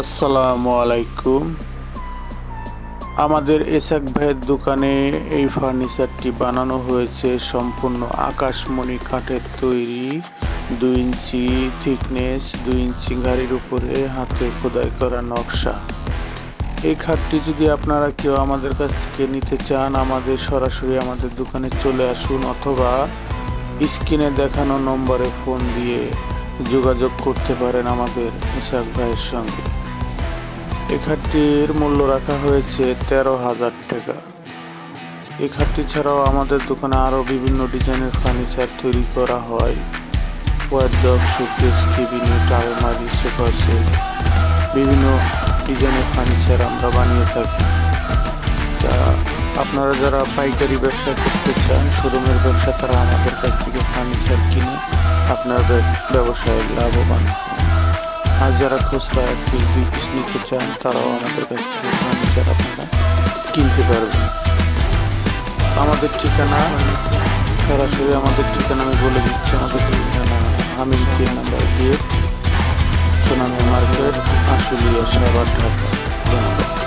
আসসালামু আলাইকুম। আমাদের এসাক ভাইয়ের দোকানে এই ফার্নিচারটি বানানো হয়েছে সম্পূর্ণ আকাশমণি কাঠের তৈরি। 2 ইঞ্চি থিকনেস, 2 ইঞ্চি গাড়ির উপরে হাতে খোদাই করা নকশা। এই খাটটি যদি আপনারা কেউ আমাদের কাছ থেকে নিতে চান, আমাদের সরাসরি আমাদের দোকানে চলে আসুন, অথবা স্ক্রিনে দেখানো নম্বরে ফোন দিয়ে যোগাযোগ করতে পারেন আমাদের এসাক ভাইয়ের সঙ্গে। এই খাটটির মূল্য রাখা হয়েছে 13,000 টাকা। এই খাটটি ছাড়াও আমাদের দোকানে আরও বিভিন্ন ডিজাইনের ফার্নিচার তৈরি করা হয়। ওয়ার্ড্রপ, শোকেস, ক্যাবিনেট, আলমারি, সোফা সেট, বিভিন্ন ডিজাইনের ফার্নিচার আমরা বানিয়ে থাকি। তা আপনারা যারা পাইকারি ব্যবসা করতে চান, শোরুমের ব্যবসা, তারা আমাদের কাছ থেকে ফার্নিচার কিনে আপনাদের ব্যবসায় লাভবান হন। আর যারা খুচরা 1 পিস 2 পিস নিতে চান, তারাও আমাদের কাছ থেকে ফার্নিচার আপনারা কিনতে পারবেন। আমাদের ঠিকানা, সরাসরি আমাদের ঠিকানা আমি বলে দিচ্ছি। আমাদের ঠিকানা হামিদ 3 নম্বর গেট, সোনামী মার্কেট, আশুলিয়া, সাভার, ঢাকা। ধন্যবাদ।